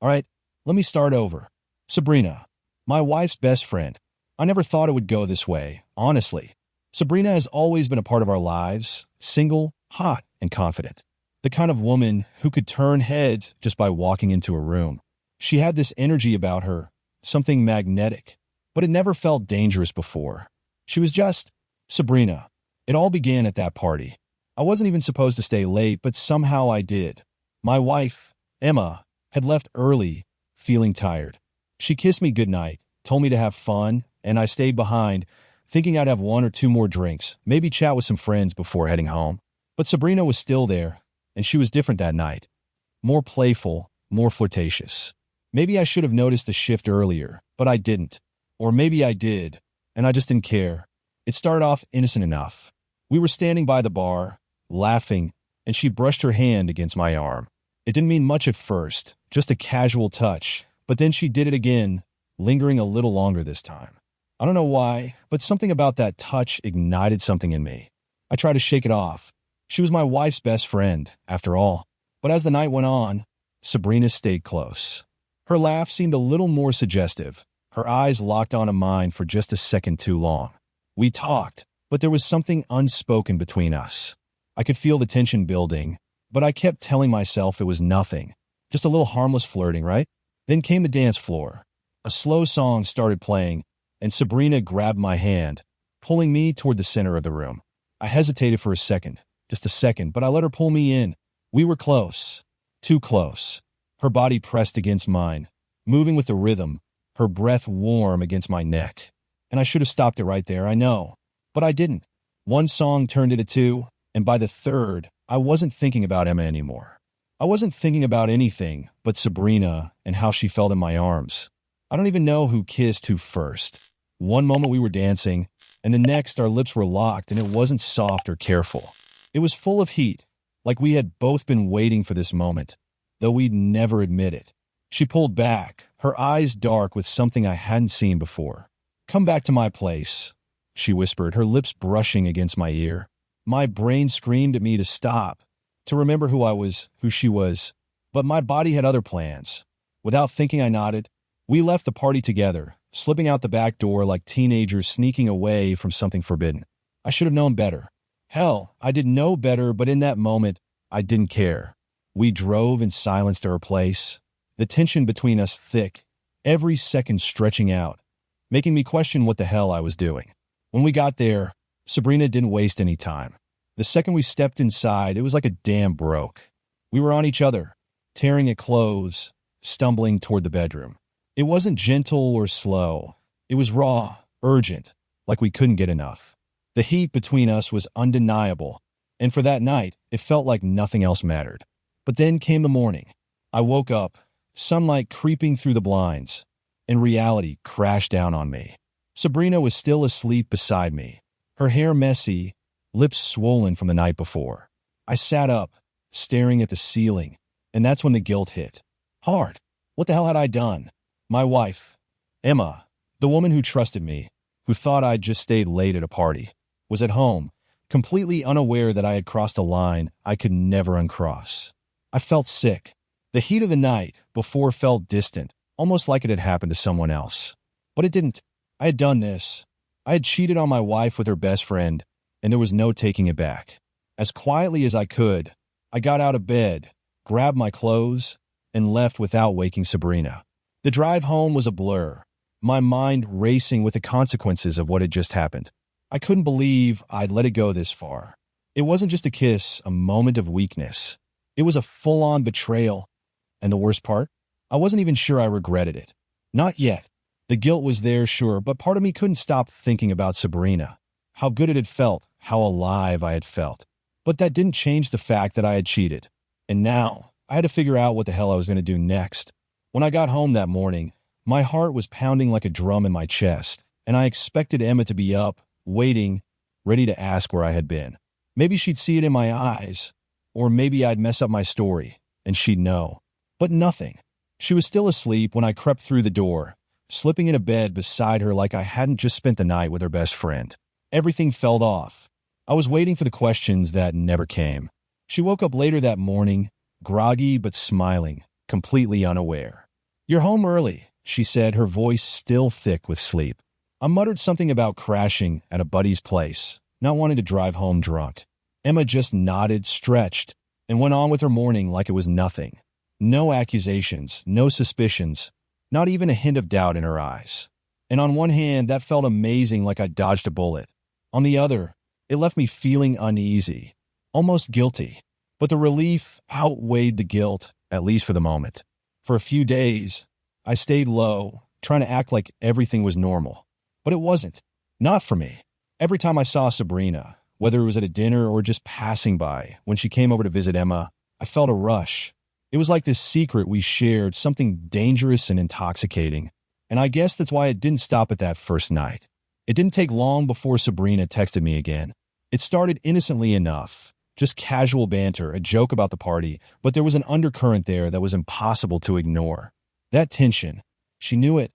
All right, let me start over. Sabrina, my wife's best friend. I never thought it would go this way, honestly. Sabrina has always been a part of our lives, single, hot, and confident. The kind of woman who could turn heads just by walking into a room. She had this energy about her, something magnetic, but it never felt dangerous before. She was just Sabrina. It all began at that party. I wasn't even supposed to stay late, but somehow I did. My wife, Emma, had left early, feeling tired. She kissed me goodnight, told me to have fun, and I stayed behind, thinking I'd have one or two more drinks, maybe chat with some friends before heading home. But Sabrina was still there, and she was different that night. More playful, more flirtatious. Maybe I should have noticed the shift earlier, but I didn't. Or maybe I did, and I just didn't care. It started off innocent enough. We were standing by the bar, laughing, and she brushed her hand against my arm. It didn't mean much at first, just a casual touch, but then she did it again, lingering a little longer this time. I don't know why, but something about that touch ignited something in me. I tried to shake it off. She was my wife's best friend, after all. But as the night went on, Sabrina stayed close. Her laugh seemed a little more suggestive. Her eyes locked onto mine for just a second too long. We talked, but there was something unspoken between us. I could feel the tension building, but I kept telling myself it was nothing. Just a little harmless flirting, right? Then came the dance floor. A slow song started playing, and Sabrina grabbed my hand, pulling me toward the center of the room. I hesitated for a second, just a second, but I let her pull me in. We were close. Too close. Her body pressed against mine, moving with the rhythm, her breath warm against my neck. And I should have stopped it right there, I know. But I didn't. One song turned into two, and by the third, I wasn't thinking about Emma anymore. I wasn't thinking about anything but Sabrina and how she felt in my arms. I don't even know who kissed who first. One moment we were dancing, and the next our lips were locked, and it wasn't soft or careful. It was full of heat, like we had both been waiting for this moment, though we'd never admit it. She pulled back, her eyes dark with something I hadn't seen before. "Come back to my place," she whispered, her lips brushing against my ear. My brain screamed at me to stop, to remember who she was, but my body had other plans. Without thinking, I nodded. We left the party together, slipping out the back door like teenagers sneaking away from something forbidden. I should have known better. Hell, I did know better, but in that moment, I didn't care. We drove in silence to her place, the tension between us thick, every second stretching out, making me question what the hell I was doing. When we got there, Sabrina didn't waste any time. The second we stepped inside, it was like a dam broke. We were on each other, tearing at clothes, stumbling toward the bedroom. It wasn't gentle or slow. It was raw, urgent, like we couldn't get enough. The heat between us was undeniable, and for that night, it felt like nothing else mattered. But then came the morning. I woke up, sunlight creeping through the blinds, and reality crashed down on me. Sabrina was still asleep beside me, her hair messy, lips swollen from the night before. I sat up, staring at the ceiling, and that's when the guilt hit. Hard. What the hell had I done? My wife, Emma, the woman who trusted me, who thought I'd just stayed late at a party, was at home, completely unaware that I had crossed a line I could never uncross. I felt sick. The heat of the night before felt distant, almost like it had happened to someone else. But it didn't. I had done this. I had cheated on my wife with her best friend, and there was no taking it back. As quietly as I could, I got out of bed, grabbed my clothes, and left without waking Sabrina. The drive home was a blur, my mind racing with the consequences of what had just happened. I couldn't believe I'd let it go this far. It wasn't just a kiss, a moment of weakness. It was a full-on betrayal. And the worst part? I wasn't even sure I regretted it. Not yet. The guilt was there, sure, but part of me couldn't stop thinking about Sabrina. How good it had felt, how alive I had felt. But that didn't change the fact that I had cheated. And now, I had to figure out what the hell I was going to do next. When I got home that morning, my heart was pounding like a drum in my chest, and I expected Emma to be up, waiting, ready to ask where I had been. Maybe she'd see it in my eyes, or maybe I'd mess up my story, and she'd know. But nothing. She was still asleep when I crept through the door, slipping into bed beside her like I hadn't just spent the night with her best friend. Everything felt off. I was waiting for the questions that never came. She woke up later that morning, groggy but smiling, completely unaware. "You're home early," she said, her voice still thick with sleep. I muttered something about crashing at a buddy's place, not wanting to drive home drunk. Emma just nodded, stretched, and went on with her morning like it was nothing. No accusations, no suspicions, not even a hint of doubt in her eyes. And on one hand, that felt amazing, like I dodged a bullet. On the other, it left me feeling uneasy, almost guilty. But the relief outweighed the guilt, at least for the moment. For a few days, I stayed low, trying to act like everything was normal. But it wasn't. Not for me. Every time I saw Sabrina, whether it was at a dinner or just passing by, when she came over to visit Emma, I felt a rush. It was like this secret we shared, something dangerous and intoxicating. And I guess that's why it didn't stop at that first night. It didn't take long before Sabrina texted me again. It started innocently enough, just casual banter, a joke about the party, but there was an undercurrent there that was impossible to ignore. That tension. She knew it,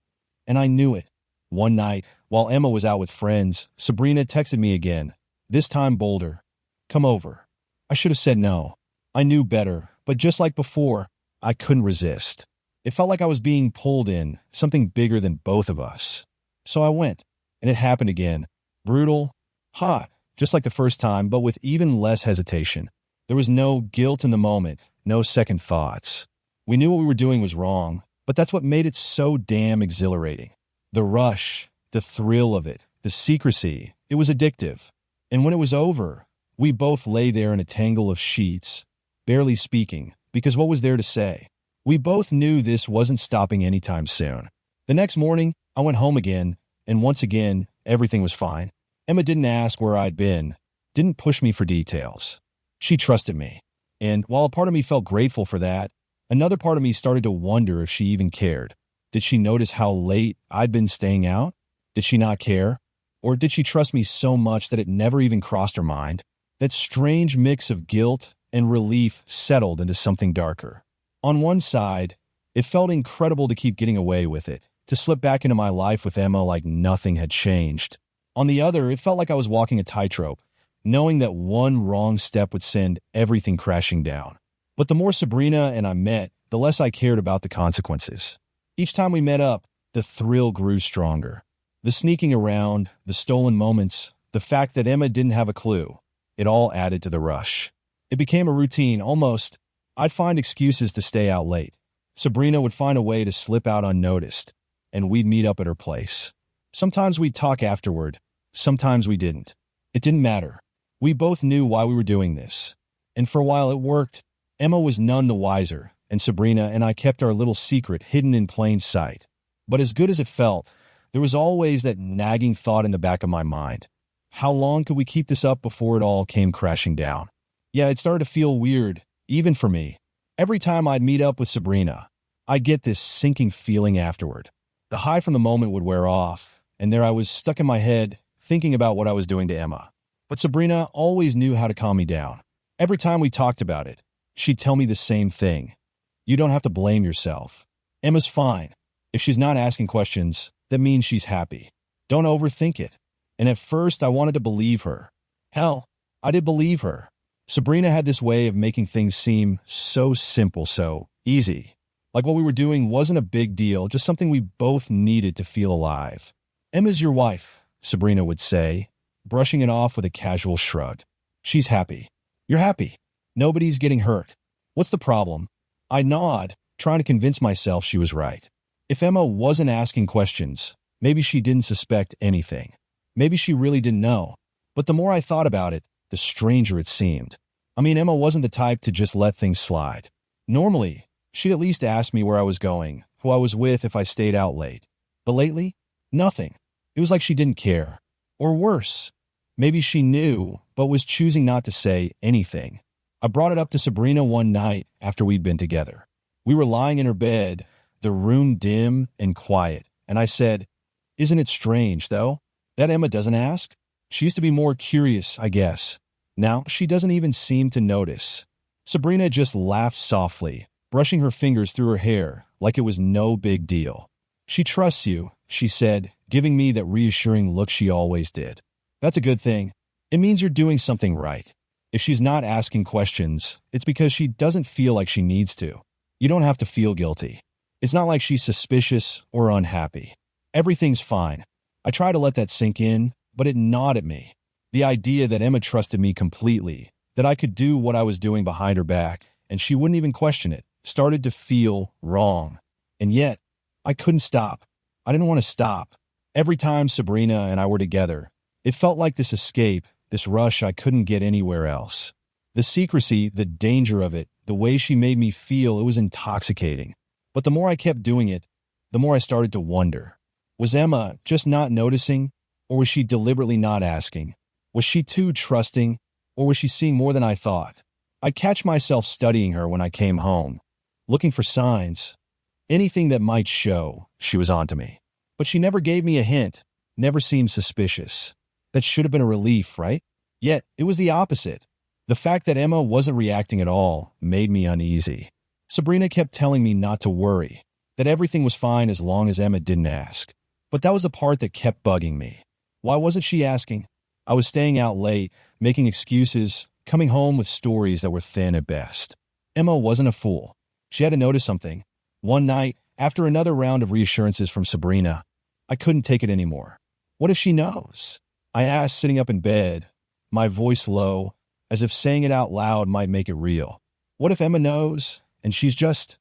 and I knew it. One night, while Emma was out with friends, Sabrina texted me again, this time bolder. "Come over." I should have said no. I knew better, but just like before, I couldn't resist. It felt like I was being pulled in, something bigger than both of us. So I went, and it happened again. Brutal, hot, just like the first time, but with even less hesitation. There was no guilt in the moment, no second thoughts. We knew what we were doing was wrong, but that's what made it so damn exhilarating. The rush, the thrill of it, the secrecy, it was addictive. And when it was over, we both lay there in a tangle of sheets, barely speaking, because what was there to say? We both knew this wasn't stopping anytime soon. The next morning, I went home again, and once again, everything was fine. Emma didn't ask where I'd been, didn't push me for details. She trusted me. And while a part of me felt grateful for that, another part of me started to wonder if she even cared. Did she notice how late I'd been staying out? Did she not care? Or did she trust me so much that it never even crossed her mind? That strange mix of guilt and relief settled into something darker. On one side, it felt incredible to keep getting away with it, to slip back into my life with Emma like nothing had changed. On the other, it felt like I was walking a tightrope, knowing that one wrong step would send everything crashing down. But the more Sabrina and I met, the less I cared about the consequences. Each time we met up, the thrill grew stronger. The sneaking around, the stolen moments, the fact that Emma didn't have a clue, it all added to the rush. It became a routine, almost. I'd find excuses to stay out late. Sabrina would find a way to slip out unnoticed, and we'd meet up at her place. Sometimes we'd talk afterward, sometimes we didn't. It didn't matter. We both knew why we were doing this. And for a while it worked. Emma was none the wiser, and Sabrina and I kept our little secret hidden in plain sight. But as good as it felt, there was always that nagging thought in the back of my mind. How long could we keep this up before it all came crashing down? Yeah, it started to feel weird, even for me. Every time I'd meet up with Sabrina, I'd get this sinking feeling afterward. The high from the moment would wear off, and there I was stuck in my head, thinking about what I was doing to Emma. But Sabrina always knew how to calm me down. Every time we talked about it, she'd tell me the same thing. You don't have to blame yourself. Emma's fine. If she's not asking questions, that means she's happy. Don't overthink it. And at first, I wanted to believe her. Hell, I did believe her. Sabrina had this way of making things seem so simple, so easy. Like what we were doing wasn't a big deal, just something we both needed to feel alive. Emma's your wife, Sabrina would say, brushing it off with a casual shrug. She's happy. You're happy. Nobody's getting hurt. What's the problem? I nod, trying to convince myself she was right. If Emma wasn't asking questions, maybe she didn't suspect anything. Maybe she really didn't know. But the more I thought about it, the stranger it seemed. I mean, Emma wasn't the type to just let things slide. Normally, she'd at least ask me where I was going, who I was with if I stayed out late. But lately, nothing. It was like she didn't care. Or worse, maybe she knew, but was choosing not to say anything. I brought it up to Sabrina one night after we'd been together. We were lying in her bed, the room dim and quiet, and I said, "Isn't it strange, though, that Emma doesn't ask? She used to be more curious, I guess. Now she doesn't even seem to notice." Sabrina just laughed softly, brushing her fingers through her hair like it was no big deal. "She trusts you," she said, giving me that reassuring look she always did. "That's a good thing. It means you're doing something right. If she's not asking questions, it's because she doesn't feel like she needs to. You don't have to feel guilty." It's not like she's suspicious or unhappy. Everything's fine. I try to let that sink in, but it gnawed at me. The idea that Emma trusted me completely, that I could do what I was doing behind her back, and she wouldn't even question it, started to feel wrong. And yet, I couldn't stop. I didn't want to stop. Every time Sabrina and I were together, it felt like this escape, this rush I couldn't get anywhere else. The secrecy, the danger of it, the way she made me feel, it was intoxicating. But the more I kept doing it, the more I started to wonder. Was Emma just not noticing, or was she deliberately not asking? Was she too trusting, or was she seeing more than I thought? I'd catch myself studying her when I came home, looking for signs, anything that might show she was onto me. But she never gave me a hint, never seemed suspicious. That should have been a relief, right? Yet, it was the opposite. The fact that Emma wasn't reacting at all made me uneasy. Sabrina kept telling me not to worry, that everything was fine as long as Emma didn't ask. But that was the part that kept bugging me. Why wasn't she asking? I was staying out late, making excuses, coming home with stories that were thin at best. Emma wasn't a fool. She had to notice something. One night, after another round of reassurances from Sabrina, I couldn't take it anymore. What if she knows? I asked, sitting up in bed, my voice low, as if saying it out loud might make it real. What if Emma knows, and she's just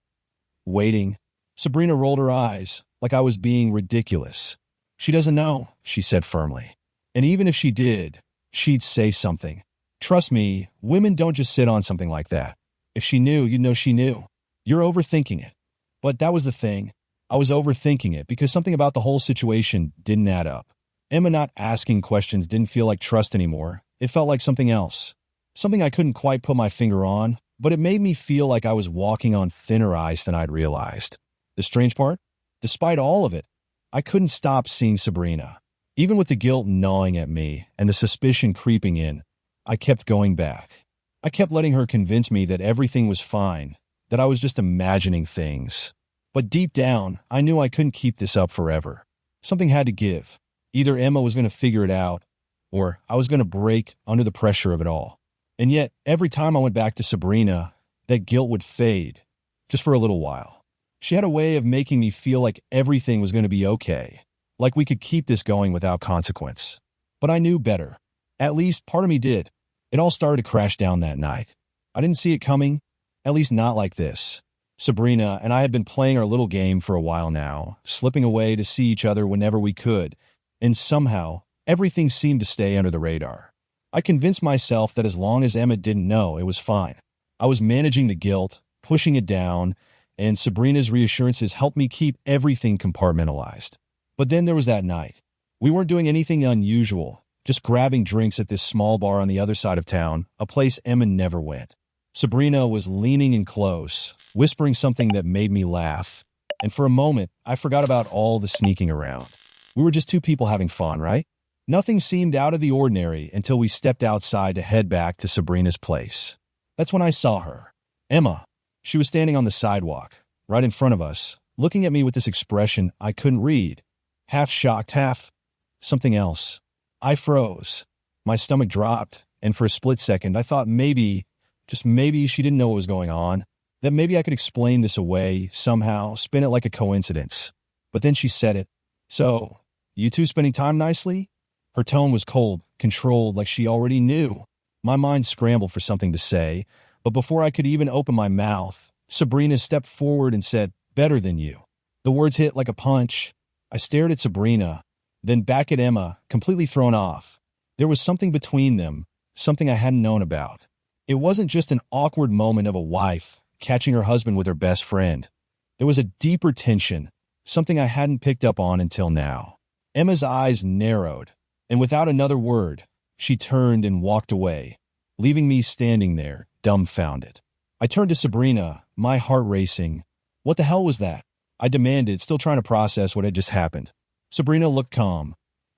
waiting? Sabrina rolled her eyes, like I was being ridiculous. She doesn't know, she said firmly. And even if she did, she'd say something. Trust me, women don't just sit on something like that. If she knew, you'd know she knew. You're overthinking it. But that was the thing. I was overthinking it because something about the whole situation didn't add up. Emma not asking questions didn't feel like trust anymore. It felt like something else. Something I couldn't quite put my finger on, but it made me feel like I was walking on thinner ice than I'd realized. The strange part? Despite all of it, I couldn't stop seeing Sabrina. Even with the guilt gnawing at me and the suspicion creeping in, I kept going back. I kept letting her convince me that everything was fine, that I was just imagining things. But deep down, I knew I couldn't keep this up forever. Something had to give. Either Emma was going to figure it out, or I was going to break under the pressure of it all. And yet, every time I went back to Sabrina, that guilt would fade, just for a little while. She had a way of making me feel like everything was going to be okay, like we could keep this going without consequence. But I knew better. At least part of me did. It all started to crash down that night. I didn't see it coming, at least not like this. Sabrina and I had been playing our little game for a while now, slipping away to see each other whenever we could, and somehow, everything seemed to stay under the radar. I convinced myself that as long as Emma didn't know, it was fine. I was managing the guilt, pushing it down, and Sabrina's reassurances helped me keep everything compartmentalized. But then there was that night. We weren't doing anything unusual, just grabbing drinks at this small bar on the other side of town, a place Emma never went. Sabrina was leaning in close, whispering something that made me laugh, and for a moment, I forgot about all the sneaking around. We were just two people having fun, right? Nothing seemed out of the ordinary until we stepped outside to head back to Sabrina's place. That's when I saw her. Emma. She was standing on the sidewalk, right in front of us, looking at me with this expression I couldn't read. Half shocked, half something else. I froze. My stomach dropped, and for a split second, I thought maybe, just maybe she didn't know what was going on, that maybe I could explain this away, somehow, spin it like a coincidence. But then she said it. So, you two spending time nicely? Her tone was cold, controlled, like she already knew. My mind scrambled for something to say, but before I could even open my mouth, Sabrina stepped forward and said, "Better than you." The words hit like a punch. I stared at Sabrina, then back at Emma, completely thrown off. There was something between them, something I hadn't known about. It wasn't just an awkward moment of a wife catching her husband with her best friend. There was a deeper tension, something I hadn't picked up on until now. Emma's eyes narrowed, and without another word, she turned and walked away, leaving me standing there, dumbfounded. I turned to Sabrina, my heart racing. What the hell was that? I demanded, still trying to process what had just happened. Sabrina looked calm.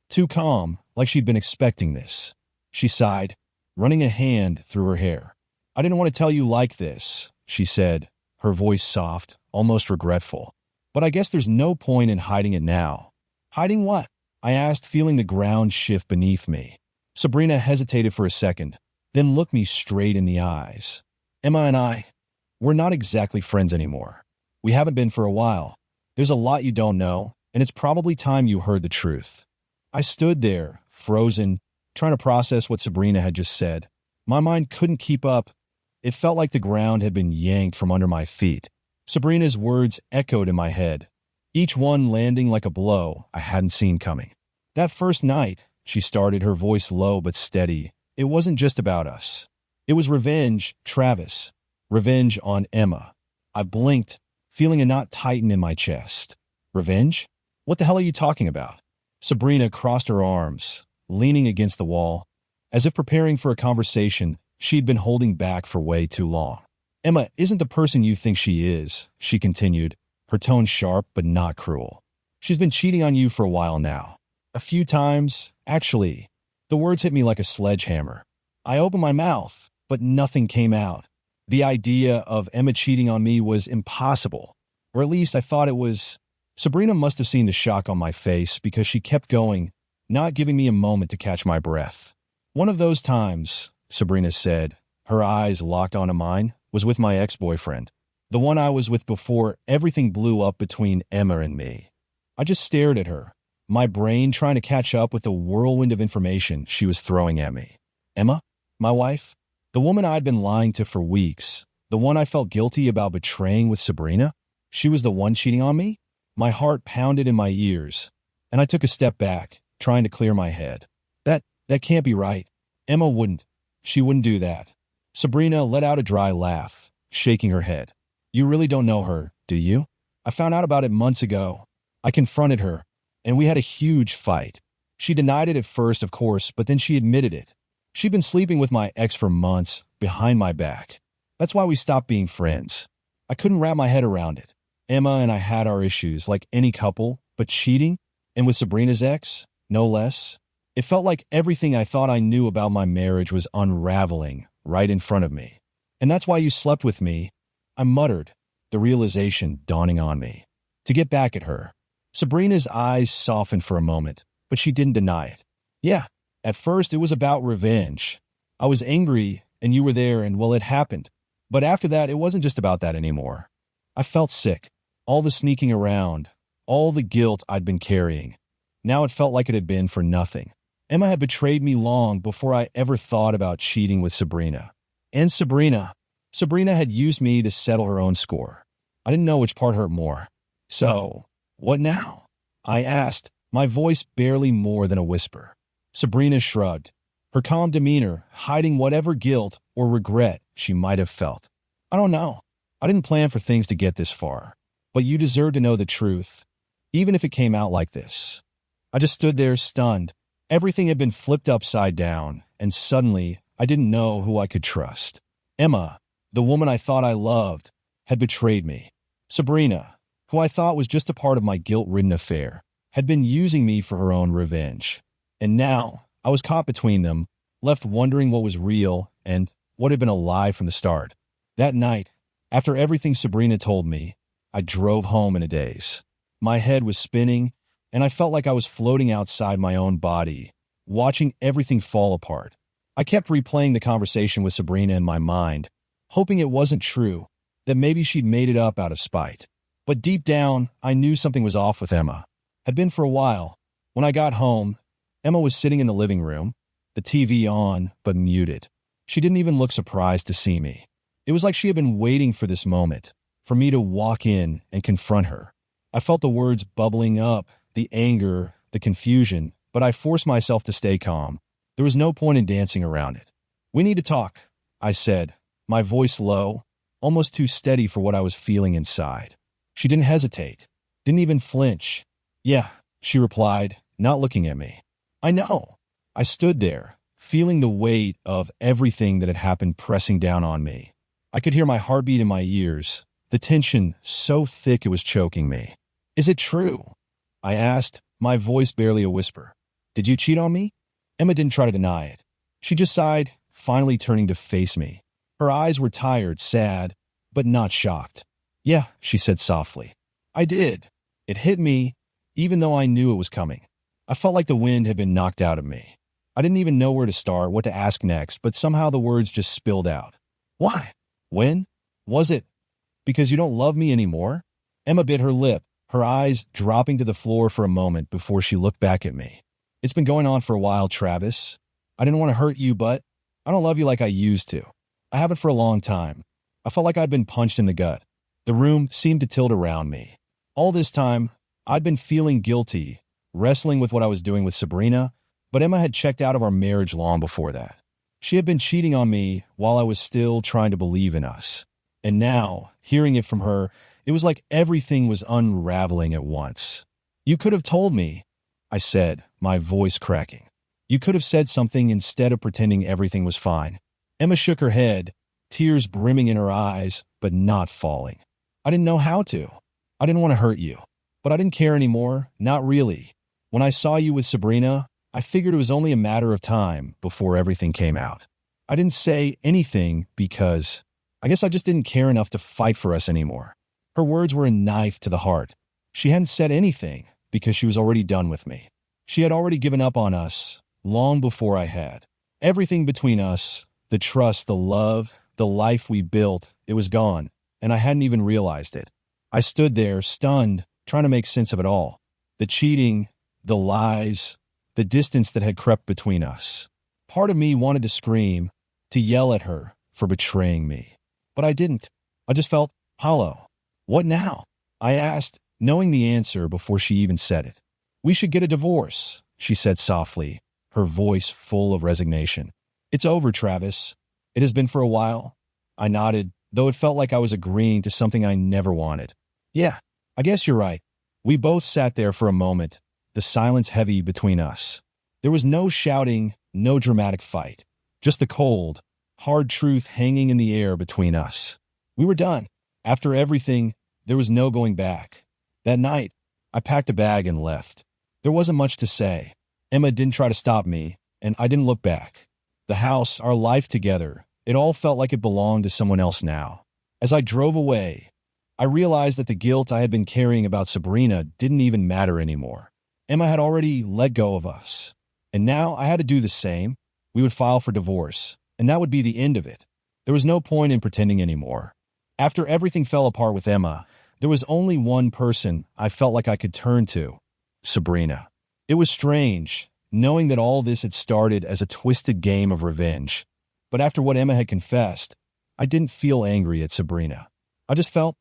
Too calm, like she'd been expecting this. She sighed, running a hand through her hair. "I didn't want to tell you like this," she said, her voice soft, almost regretful. "But I guess there's no point in hiding it now." "Hiding what?" I asked, feeling the ground shift beneath me. Sabrina hesitated for a second, then looked me straight in the eyes. "Emma and I, we're not exactly friends anymore. We haven't been for a while. There's a lot you don't know, and it's probably time you heard the truth. I stood there, frozen, trying to process what Sabrina had just said. My mind couldn't keep up. It felt like the ground had been yanked from under my feet. Sabrina's words echoed in my head, each one landing like a blow I hadn't seen coming. That first night, she started, her voice low but steady. It wasn't just about us. It was revenge, Travis. Revenge on Emma. I blinked, feeling a knot tighten in my chest. Revenge? What the hell are you talking about? Sabrina crossed her arms, leaning against the wall, as if preparing for a conversation she'd been holding back for way too long. Emma isn't the person you think she is, she continued, her tone sharp but not cruel. She's been cheating on you for a while now. A few times, actually. The words hit me like a sledgehammer. I opened my mouth, but nothing came out. The idea of Emma cheating on me was impossible, or at least I thought it was. Sabrina must have seen the shock on my face because she kept going, not giving me a moment to catch my breath. One of those times, Sabrina said, her eyes locked onto mine, was with my ex-boyfriend, the one I was with before everything blew up between Emma and me. I just stared at her, my brain trying to catch up with the whirlwind of information she was throwing at me. Emma? My wife? The woman I'd been lying to for weeks, the one I felt guilty about betraying with Sabrina? She was the one cheating on me? My heart pounded in my ears, and I took a step back, trying to clear my head. That can't be right. Emma wouldn't. She wouldn't do that. Sabrina let out a dry laugh, shaking her head. You really don't know her, do you? I found out about it months ago. I confronted her, and we had a huge fight. She denied it at first, of course, but then she admitted it. She'd been sleeping with my ex for months, behind my back. That's why we stopped being friends. I couldn't wrap my head around it. Emma and I had our issues, like any couple, but cheating? And with Sabrina's ex? No less. It felt like everything I thought I knew about my marriage was unraveling right in front of me. And that's why you slept with me, I muttered, the realization dawning on me. To get back at her. Sabrina's eyes softened for a moment, but she didn't deny it. Yeah, at first it was about revenge. I was angry, and you were there, and well, it happened. But after that, it wasn't just about that anymore. I felt sick. All the sneaking around, all the guilt I'd been carrying. Now it felt like it had been for nothing. Emma had betrayed me long before I ever thought about cheating with Sabrina. And Sabrina had used me to settle her own score. I didn't know which part hurt more. So, what now? I asked, my voice barely more than a whisper. Sabrina shrugged, her calm demeanor hiding whatever guilt or regret she might have felt. I don't know. I didn't plan for things to get this far. But you deserve to know the truth, even if it came out like this. I just stood there stunned. Everything had been flipped upside down, and suddenly I didn't know who I could trust. Emma, the woman I thought I loved, had betrayed me. Sabrina, who I thought was just a part of my guilt-ridden affair, had been using me for her own revenge. And now I was caught between them, left wondering what was real and what had been a lie from the start. That night, after everything Sabrina told me, I drove home in a daze. My head was spinning, and I felt like I was floating outside my own body, watching everything fall apart. I kept replaying the conversation with Sabrina in my mind, hoping it wasn't true, that maybe she'd made it up out of spite. But deep down, I knew something was off with Emma. Had been for a while. When I got home, Emma was sitting in the living room, the TV on, but muted. She didn't even look surprised to see me. It was like she had been waiting for this moment, for me to walk in and confront her. I felt the words bubbling up, the anger, the confusion, but I forced myself to stay calm. There was no point in dancing around it. We need to talk, I said, my voice low, almost too steady for what I was feeling inside. She didn't hesitate, didn't even flinch. Yeah, she replied, not looking at me. I know. I stood there, feeling the weight of everything that had happened pressing down on me. I could hear my heartbeat in my ears, the tension so thick it was choking me. Is it true? I asked, my voice barely a whisper. Did you cheat on me? Emma didn't try to deny it. She just sighed, finally turning to face me. Her eyes were tired, sad, but not shocked. Yeah, she said softly. I did. It hit me, even though I knew it was coming. I felt like the wind had been knocked out of me. I didn't even know where to start, what to ask next, but somehow the words just spilled out. Why? When? Was it because you don't love me anymore? Emma bit her lip, her eyes dropping to the floor for a moment before she looked back at me. It's been going on for a while, Travis. I didn't want to hurt you, but I don't love you like I used to. I haven't for a long time. I felt like I'd been punched in the gut. The room seemed to tilt around me. All this time, I'd been feeling guilty, wrestling with what I was doing with Sabrina, but Emma had checked out of our marriage long before that. She had been cheating on me while I was still trying to believe in us. And now, hearing it from her, it was like everything was unraveling at once. You could have told me, I said, my voice cracking. You could have said something instead of pretending everything was fine. Emma shook her head, tears brimming in her eyes, but not falling. I didn't know how to. I didn't want to hurt you. But I didn't care anymore, not really. When I saw you with Sabrina, I figured it was only a matter of time before everything came out. I didn't say anything because I guess I just didn't care enough to fight for us anymore. Her words were a knife to the heart. She hadn't said anything because she was already done with me. She had already given up on us long before I had. Everything between us, the trust, the love, the life we built, it was gone, and I hadn't even realized it. I stood there, stunned, trying to make sense of it all. The cheating, the lies, the distance that had crept between us. Part of me wanted to scream, to yell at her for betraying me. But I didn't. I just felt hollow. What now? I asked, knowing the answer before she even said it. We should get a divorce, she said softly, her voice full of resignation. It's over, Travis. It has been for a while. I nodded, though it felt like I was agreeing to something I never wanted. Yeah, I guess you're right. We both sat there for a moment, the silence heavy between us. There was no shouting, no dramatic fight, just the cold, hard truth hanging in the air between us. We were done. After everything, there was no going back. That night, I packed a bag and left. There wasn't much to say. Emma didn't try to stop me, and I didn't look back. The house, our life together, it all felt like it belonged to someone else now. As I drove away, I realized that the guilt I had been carrying about Sabrina didn't even matter anymore. Emma had already let go of us, and now I had to do the same. We would file for divorce, and that would be the end of it. There was no point in pretending anymore. After everything fell apart with Emma, there was only one person I felt like I could turn to, Sabrina. It was strange, knowing that all this had started as a twisted game of revenge. But after what Emma had confessed, I didn't feel angry at Sabrina. I just felt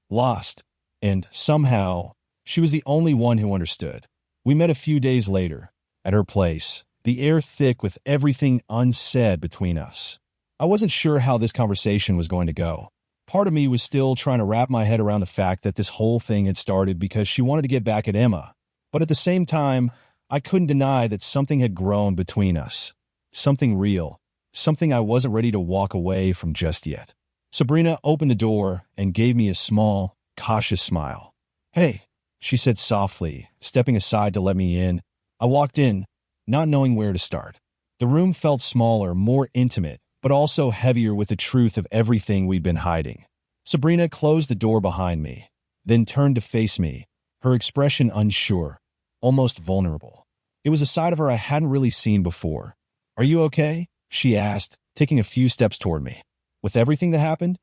lost, and somehow, she was the only one who understood. We met a few days later, at her place, the air thick with everything unsaid between us. I wasn't sure how this conversation was going to go. Part of me was still trying to wrap my head around the fact that this whole thing had started because she wanted to get back at Emma. But at the same time, I couldn't deny that something had grown between us. Something real. Something I wasn't ready to walk away from just yet. Sabrina opened the door and gave me a small, cautious smile. Hey, she said softly, stepping aside to let me in. I walked in, not knowing where to start. The room felt smaller, more intimate, but also heavier with the truth of everything we'd been hiding. Sabrina closed the door behind me, then turned to face me, her expression unsure, almost vulnerable. It was a side of her I hadn't really seen before. Are you okay? She asked, taking a few steps toward me. With everything that happened?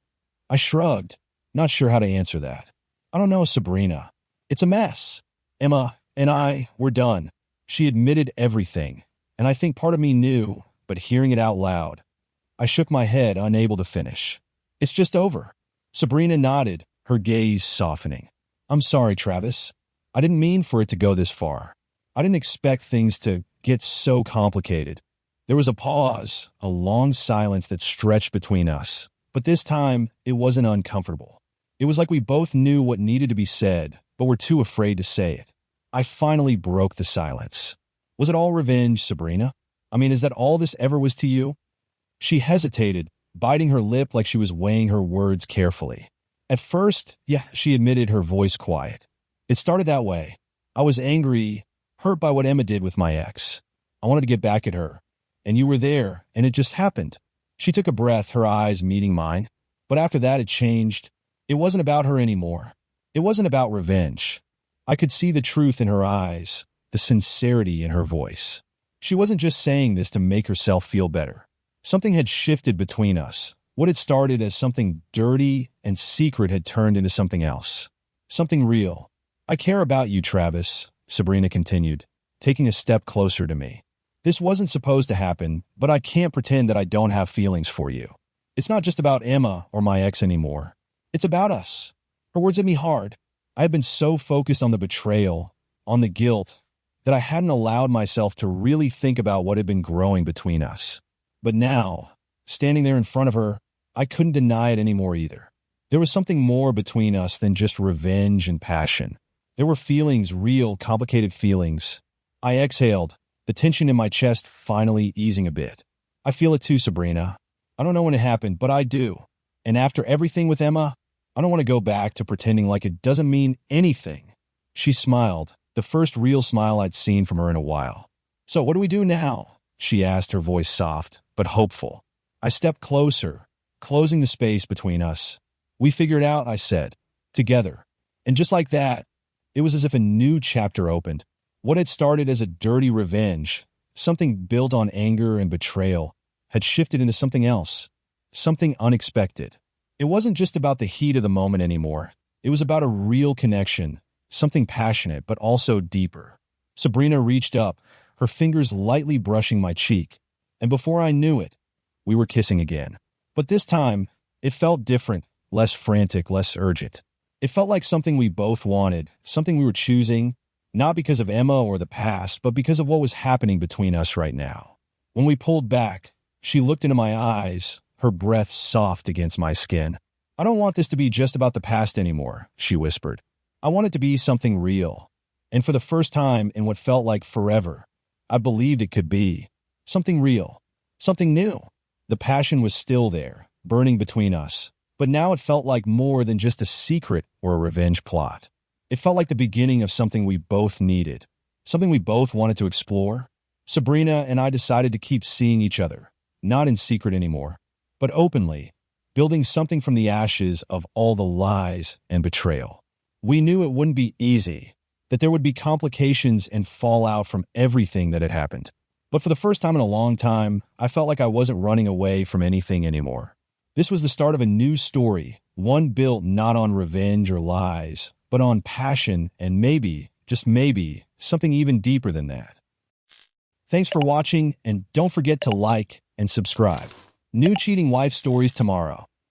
I shrugged, not sure how to answer that. I don't know, Sabrina. It's a mess. Emma and I were done. She admitted everything, and I think part of me knew, but hearing it out loud, I shook my head, unable to finish. It's just over. Sabrina nodded, her gaze softening. I'm sorry, Travis. I didn't mean for it to go this far. I didn't expect things to get so complicated. There was a pause, a long silence that stretched between us, but this time it wasn't uncomfortable. It was like we both knew what needed to be said, but were too afraid to say it. I finally broke the silence. Was it all revenge, Sabrina? I mean, is that all this ever was to you? She hesitated, biting her lip like she was weighing her words carefully. At first, yeah, she admitted, her voice quiet. It started that way. I was angry, hurt by what Emma did with my ex. I wanted to get back at her. And you were there, and it just happened. She took a breath, her eyes meeting mine. But after that, it changed. It wasn't about her anymore. It wasn't about revenge. I could see the truth in her eyes, the sincerity in her voice. She wasn't just saying this to make herself feel better. Something had shifted between us. What had started as something dirty and secret had turned into something else. Something real. I care about you, Travis, Sabrina continued, taking a step closer to me. This wasn't supposed to happen, but I can't pretend that I don't have feelings for you. It's not just about Emma or my ex anymore. It's about us. Her words hit me hard. I had been so focused on the betrayal, on the guilt, that I hadn't allowed myself to really think about what had been growing between us. But now, standing there in front of her, I couldn't deny it anymore either. There was something more between us than just revenge and passion. There were feelings, real, complicated feelings. I exhaled, the tension in my chest finally easing a bit. I feel it too, Sabrina. I don't know when it happened, but I do. And after everything with Emma, I don't want to go back to pretending like it doesn't mean anything. She smiled, the first real smile I'd seen from her in a while. So what do we do now? She asked, her voice soft, but hopeful. I stepped closer, closing the space between us. We figured it out, I said, together. And just like that, it was as if a new chapter opened. What had started as a dirty revenge, something built on anger and betrayal, had shifted into something else, something unexpected. It wasn't just about the heat of the moment anymore. It was about a real connection, something passionate but also deeper. Sabrina reached up, her fingers lightly brushing my cheek, and before I knew it, we were kissing again. But this time, it felt different, less frantic, less urgent. It felt like something we both wanted, something we were choosing, not because of Emma or the past, but because of what was happening between us right now. When we pulled back, she looked into my eyes, her breath soft against my skin. I don't want this to be just about the past anymore, she whispered. I want it to be something real. And for the first time in what felt like forever, I believed it could be. Something real. Something new. The passion was still there, burning between us. But now it felt like more than just a secret or a revenge plot. It felt like the beginning of something we both needed. Something we both wanted to explore. Sabrina and I decided to keep seeing each other. Not in secret anymore, but openly, building something from the ashes of all the lies and betrayal. We knew it wouldn't be easy, that there would be complications and fallout from everything that had happened. But for the first time in a long time, I felt like I wasn't running away from anything anymore. This was the start of a new story, one built not on revenge or lies, but on passion and maybe, just maybe, something even deeper than that. Thanks for watching, and don't forget to like and subscribe. New cheating wife stories tomorrow.